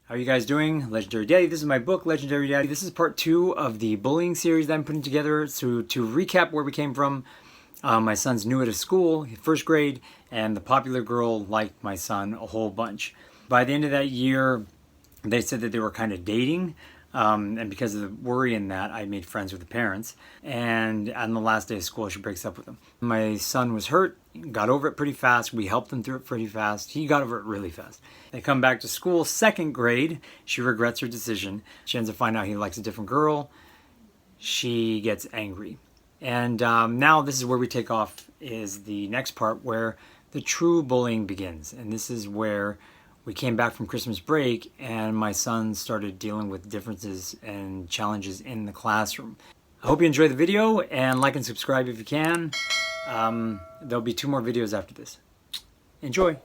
How are you guys doing? Legendary Daddy. This is my book, Legendary Daddy. This is part 2 of the bullying series that I'm putting together. So to recap where we came from, my son's new at a school, first grade, and the popular girl liked my son a whole bunch. By the end of that year, they said that they were kind of dating. And because of the worry in that, I made friends with the parents. And on the last day of school, she breaks up with him. My son was hurt, got over it pretty fast. We helped him through it pretty fast. He got over it really fast. They come back to school, second grade. She regrets her decision. She ends up finding out he likes a different girl. She gets angry. And now this is where we take off, is the next part where the true bullying begins. And this is where we came back from Christmas break and my son started dealing with differences and challenges in the classroom. I hope you enjoy the video and like and subscribe if you can. There'll be 2 more videos after this. Enjoy.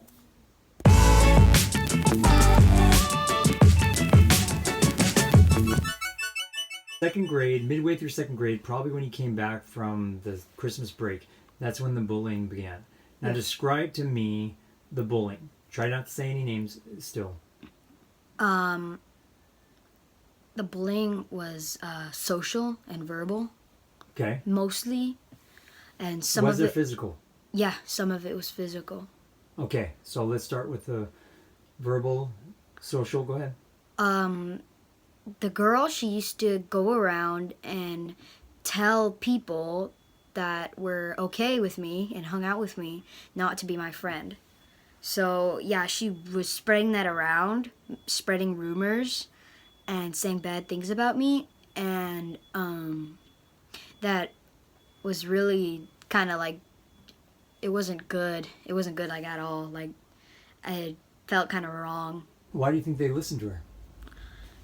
Second grade, midway through second grade, probably when he came back from the Christmas break, that's when the bullying began. Now describe to me the bullying. Try not to say any names still. The bullying was social and verbal. Okay. Mostly. And some Was of it it physical? Yeah, some of it was physical. Okay, so let's start with the verbal, social. Go ahead. The girl, she used to go around and tell people that were okay with me and hung out with me not to be my friend. So, yeah, she was spreading that around, spreading rumors and saying bad things about me. And that was really kind of like, it wasn't good. It wasn't good, like, at all. Like, I felt kind of wrong. Why do you think they listened to her?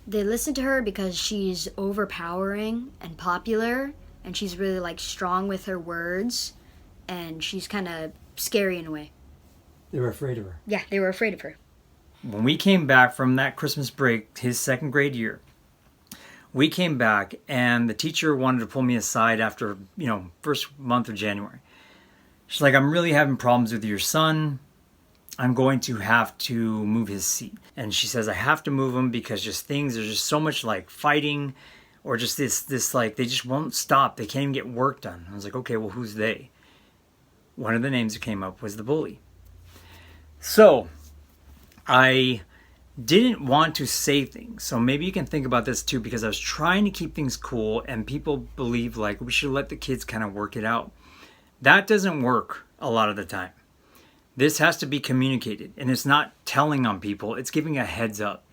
They listened to her because she's overpowering and popular, and she's really, like, strong with her words, and she's kind of scary in a way. They were afraid of her. Yeah, they were afraid of her. When we came back from that Christmas break, his second grade year, we came back and the teacher wanted to pull me aside after, first month of January. She's like, I'm really having problems with your son. I'm going to have to move his seat. And she says, I have to move him because there's just so much like fighting or just this like, they just won't stop. They can't even get work done. I was like, okay, well, who's they? One of the names that came up was the bully. So I didn't want to say things. So maybe you can think about this too, because I was trying to keep things cool and people believe like we should let the kids kind of work it out. That doesn't work a lot of the time. This has to be communicated, and it's not telling on people, it's giving a heads up.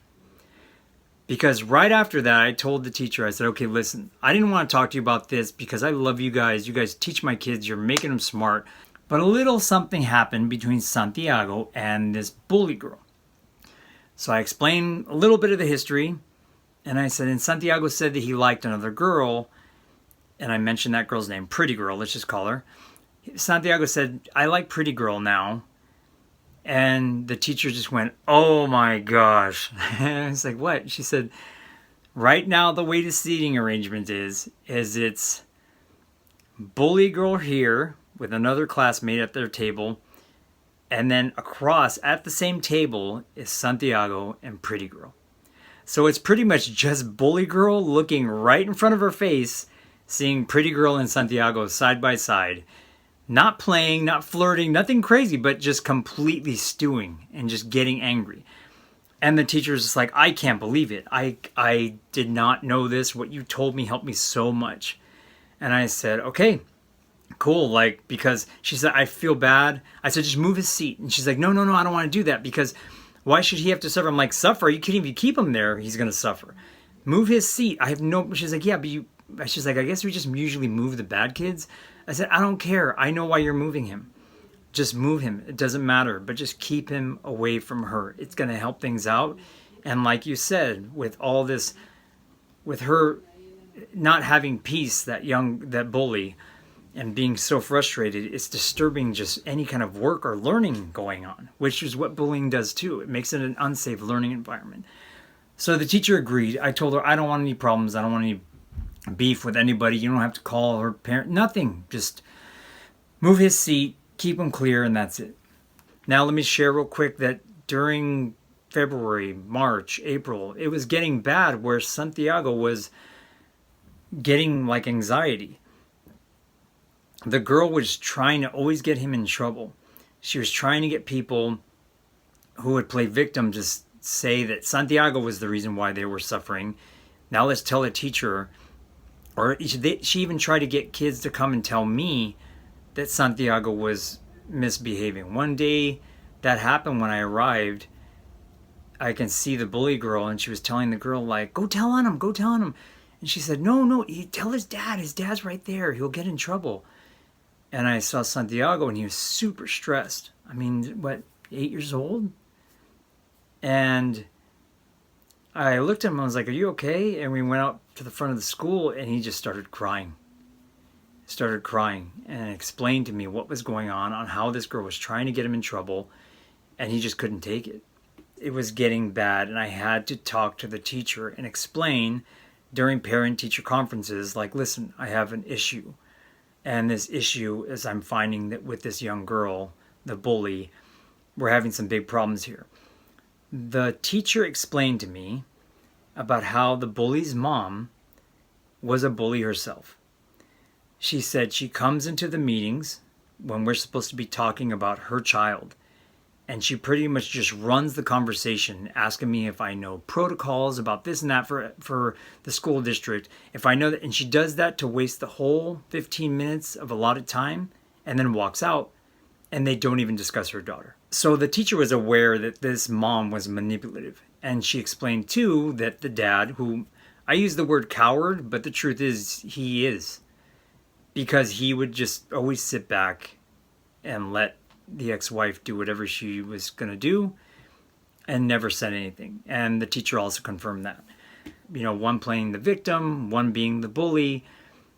Because right after that, I told the teacher, I said, okay, listen, I didn't want to talk to you about this because I love you guys. You guys teach my kids, you're making them smart. But a little something happened between Santiago and this bully girl. So I explained a little bit of the history, and I said, and Santiago said that he liked another girl, and I mentioned that girl's name, Pretty Girl, let's just call her. Santiago said, I like Pretty Girl now. And the teacher just went, oh my gosh. I was like, what? She said, right now the way the seating arrangement is it's bully girl here with another classmate at their table. And then across at the same table is Santiago and Pretty Girl. So it's pretty much just bully girl looking right in front of her face, seeing Pretty Girl and Santiago side by side. Not playing, not flirting, nothing crazy, but just completely stewing and just getting angry. And the teacher's just like, I can't believe it. I did not know this. What you told me helped me so much. And I said, okay, cool. Like, because she said, I feel bad. I said, just move his seat. And she's like, no, I don't want to do that because why should he have to suffer? I'm like, suffer? You can't even keep him there. He's going to suffer. Move his seat. I have no, she's like, yeah, but she's like, I guess we just usually move the bad kids. I said, I don't care. I know why you're moving him. Just move him. It doesn't matter. But just keep him away from her. It's going to help things out. And like you said, with all this, with her not having peace, that bully, and being so frustrated, it's disturbing just any kind of work or learning going on, which is what bullying does too. It makes it an unsafe learning environment. So the teacher agreed. I told her, I don't want any problems. I don't want any beef with anybody. You don't have to call her parent. Nothing. Just move his seat, keep him clear, and that's it. Now let me share real quick that during February, March, April, it was getting bad where Santiago was getting like anxiety. The girl was trying to always get him in trouble. She was trying to get people who would play victim to say that Santiago was the reason why they were suffering. Now let's tell the teacher. Or she even tried to get kids to come and tell me that Santiago was misbehaving. One day that happened when I arrived. I can see the bully girl, and she was telling the girl, like, go tell on him, go tell on him. And she said, no, tell his dad. His dad's right there. He'll get in trouble. And I saw Santiago, and he was super stressed. I mean, 8 years old? And I looked at him and I was like, are you okay? And we went out to the front of the school, and he just started crying. And explained to me what was going on how this girl was trying to get him in trouble, and he just couldn't take it. It was getting bad, and I had to talk to the teacher and explain during parent-teacher conferences, like, listen, I have an issue. And this issue is I'm finding that with this young girl, the bully, we're having some big problems here. The teacher explained to me about how the bully's mom was a bully herself. She said she comes into the meetings when we're supposed to be talking about her child, and she pretty much just runs the conversation, asking me if I know protocols about this and that for the school district. If I know that, and she does that to waste the whole 15 minutes of allotted time and then walks out, and they don't even discuss her daughter. So the teacher was aware that this mom was manipulative, and she explained too that the dad, who I use the word coward, but the truth is he is, because he would just always sit back and let the ex-wife do whatever she was going to do and never said anything. And the teacher also confirmed that. You know, one playing the victim, one being the bully.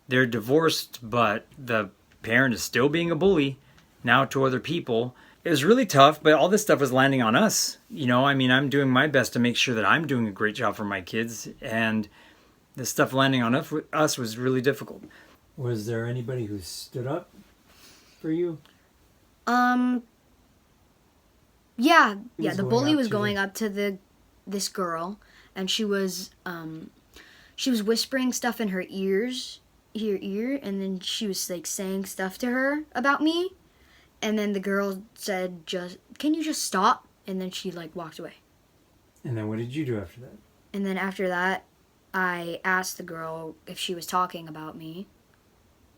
They're divorced, but the parent is still being a bully now to other people. It was really tough, but all this stuff was landing on us. You know, I mean, I'm doing my best to make sure that I'm doing a great job for my kids, and the stuff landing on us was really difficult. Was there anybody who stood up for you? Yeah. The bully was going up to this girl, and she was whispering stuff in her ear, and then she was like saying stuff to her about me, and then the girl said, "Can you just stop?" And then she like walked away. And then what did you do after that? And then after that, I asked the girl if she was talking about me,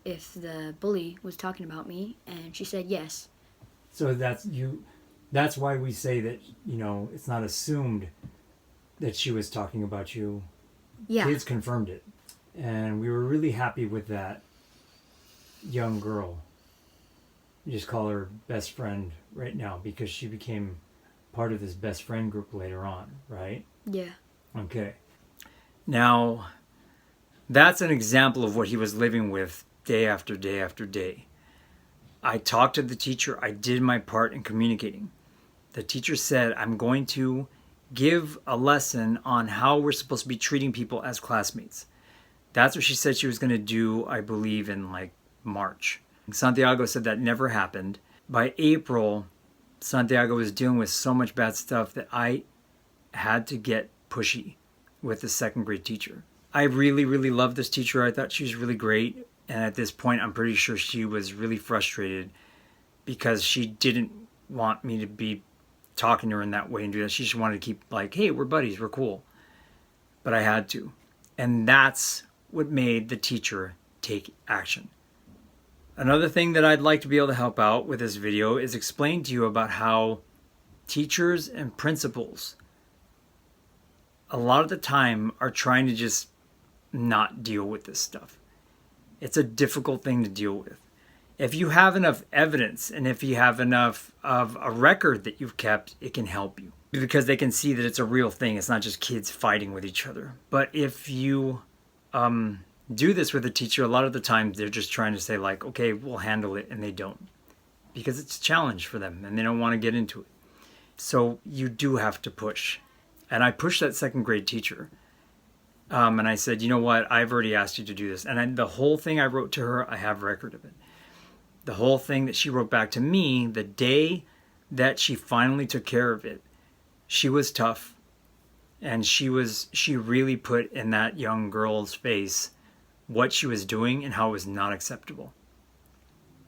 if the bully was talking about me, and she said yes. So that's why we say that, you know, it's not assumed that she was talking about you. Yeah. Kids confirmed it. And we were really happy with that young girl. We just call her best friend right now because she became part of this best friend group later on, right? Yeah. Okay. Now, that's an example of what he was living with day after day after day. I talked to the teacher. I did my part in communicating. The teacher said, I'm going to give a lesson on how we're supposed to be treating people as classmates. That's what she said she was going to do, I believe, in like March. Santiago said that never happened. By April, Santiago was dealing with so much bad stuff that I had to get pushy with the second grade teacher. I really, really loved this teacher. I thought she was really great. And at this point, I'm pretty sure she was really frustrated because she didn't want me to be talking to her in that way and do that. She just wanted to keep like, hey, we're buddies, we're cool. But I had to. And that's what made the teacher take action. Another thing that I'd like to be able to help out with this video is explain to you about how teachers and principals a lot of the time are trying to just not deal with this stuff. It's a difficult thing to deal with. If you have enough evidence and if you have enough of a record that you've kept, it can help you because they can see that it's a real thing. It's not just kids fighting with each other. But if you do this with a teacher, a lot of the times they're just trying to say like, okay, we'll handle it, and they don't because it's a challenge for them and they don't want to get into it. So you do have to push. And I pushed that second grade teacher. And I said, you know what? I've already asked you to do this. And the whole thing I wrote to her, I have record of it. The whole thing that she wrote back to me, the day that she finally took care of it, she was tough, and she really put in that young girl's face what she was doing and how it was not acceptable.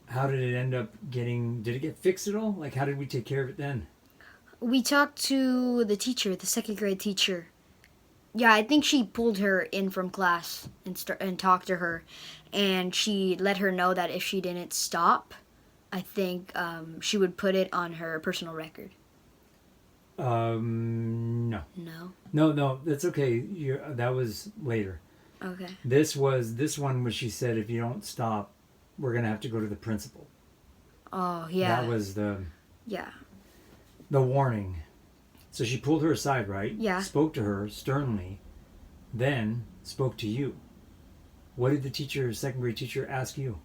How did it end up did it get fixed at all? Like, how did we take care of it then? We talked to the teacher, the second grade teacher. Yeah, I think she pulled her in from class and talked to her, and she let her know that if she didn't stop, I think she would put it on her personal record. No. No. No, that's okay. That was later. Okay. This one was, she said, if you don't stop, we're gonna have to go to the principal. Oh yeah. That was the warning. So she pulled her aside, right? Yeah. Spoke to her sternly, then spoke to you. What did the second grade teacher, ask you?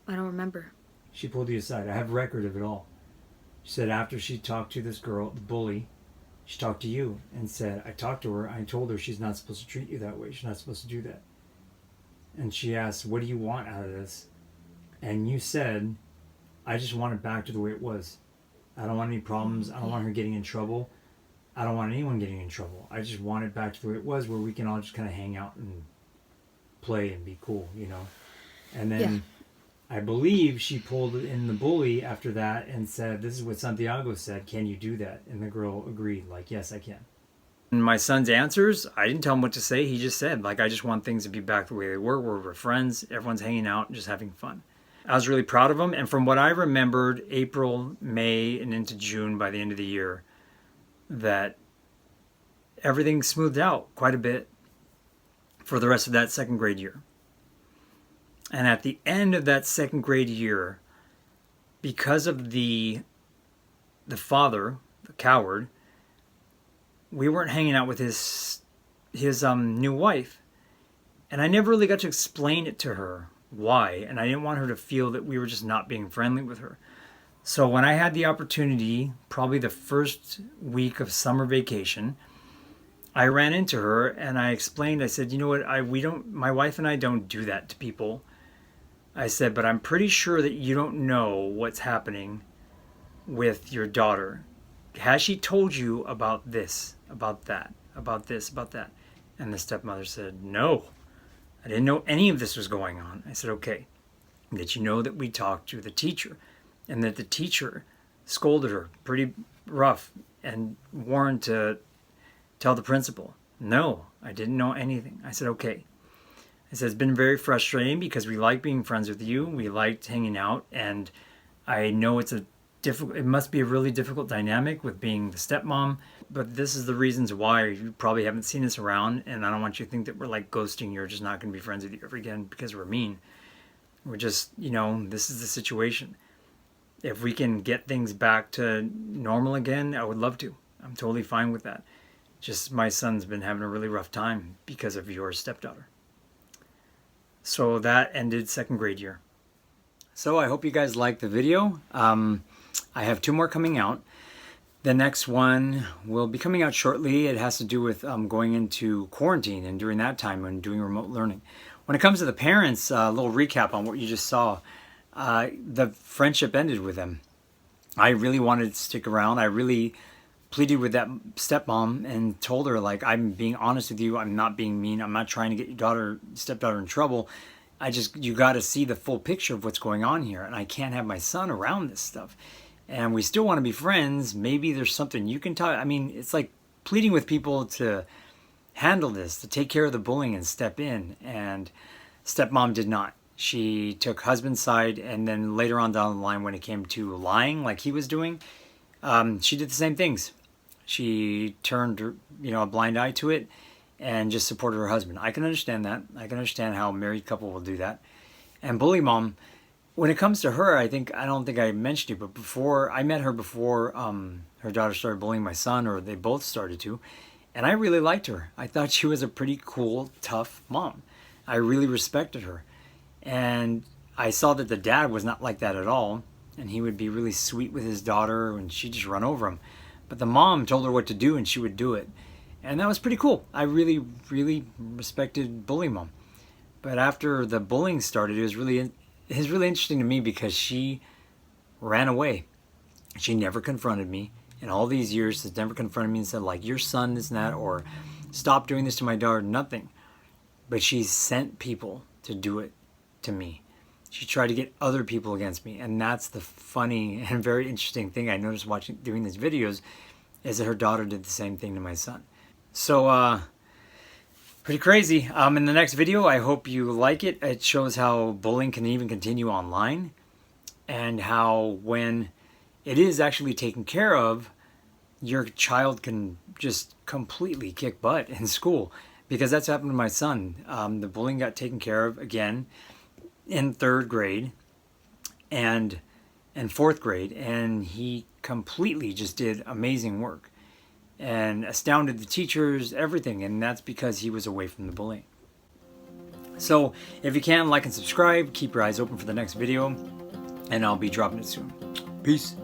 I don't remember. She pulled you aside. I have record of it all. She said after she talked to this girl, the bully, she talked to you and said, I talked to her. I told her she's not supposed to treat you that way. She's not supposed to do that. And she asked, what do you want out of this? And you said, I just want it back to the way it was. I don't want any problems. I don't want her getting in trouble. I don't want anyone getting in trouble. I just want it back to the way it was, where we can all just kind of hang out and play and be cool, you know? And then I believe she pulled in the bully after that and said, this is what Santiago said. Can you do that? And the girl agreed, like, yes, I can. And my son's answers, I didn't tell him what to say. He just said, like, I just want things to be back the way they were. We're friends. Everyone's hanging out and just having fun. I was really proud of him. And from what I remembered, April, May, and into June, by the end of the year, that everything smoothed out quite a bit for the rest of that second grade year. And at the end of that second grade year, because of the father, the coward, we weren't hanging out with his new wife. And I never really got to explain it to her why, and I didn't want her to feel that we were just not being friendly with her. So when I had the opportunity, probably the first week of summer vacation, I ran into her and I explained, I said, you know what, my wife and I don't do that to people. I said, but I'm pretty sure that you don't know what's happening with your daughter. Has she told you about this, about that, about this, about that? And the stepmother said, no, I didn't know any of this was going on. I said, okay. Did you know that we talked to the teacher and that the teacher scolded her pretty rough and warned to tell the principal? No, I didn't know anything. I said, okay. I said, it's been very frustrating because we like being friends with you. We liked hanging out, and I know it must be a really difficult dynamic with being the stepmom, but this is the reasons why. You probably haven't seen us around, and I don't want you to think that we're like ghosting you or just not going to be friends with you ever again because we're mean. We're just, this is the situation. If we can get things back to normal again, I would love to. I'm totally fine with that. Just my son's been having a really rough time because of your stepdaughter. So that ended second grade year. So I hope you guys liked the video. I have 2 more coming out. The next one will be coming out shortly. It has to do with going into quarantine and during that time and doing remote learning. When it comes to the parents, a little recap on what you just saw. The friendship ended with them. I really wanted to stick around. I really pleaded with that stepmom and told her, like, I'm being honest with you. I'm not being mean. I'm not trying to get your stepdaughter in trouble. You got to see the full picture of what's going on here. And I can't have my son around this stuff. And we still want to be friends. Maybe there's something you can talk. I mean, it's like pleading with people to handle this, to take care of the bullying and step in. And stepmom did not. She took husband's side, and then later on down the line when it came to lying like he was doing, she did the same things. She turned a blind eye to it and just supported her husband. I can understand that. I can understand how a married couple will do that. And bully mom, when it comes to her, I don't think I mentioned it, but I met her before her daughter started bullying my son, or they both started to, and I really liked her. I thought she was a pretty cool, tough mom. I really respected her. And I saw that the dad was not like that at all, and he would be really sweet with his daughter, and she'd just run over him. But the mom told her what to do, and she would do it. And that was pretty cool. I really, really respected bully mom. But after the bullying started, it was really interesting to me because she ran away. She never confronted me. In all these years, has never confronted me and said, like, your son is that, or stop doing this to my daughter, nothing. But she's sent people to do it to me. She tried to get other people against me. And that's the funny and very interesting thing I noticed doing these videos, is that her daughter did the same thing to my son. So, pretty crazy. In the next video, I hope you like it. It shows how bullying can even continue online, and how when it is actually taken care of, your child can just completely kick butt in school. Because that's happened to my son. The bullying got taken care of again in 3rd grade and 4th grade, and he completely just did amazing work and astounded the teachers, everything, and that's because he was away from the bullying. So if you can, like and subscribe, keep your eyes open for the next video, and I'll be dropping it soon. Peace.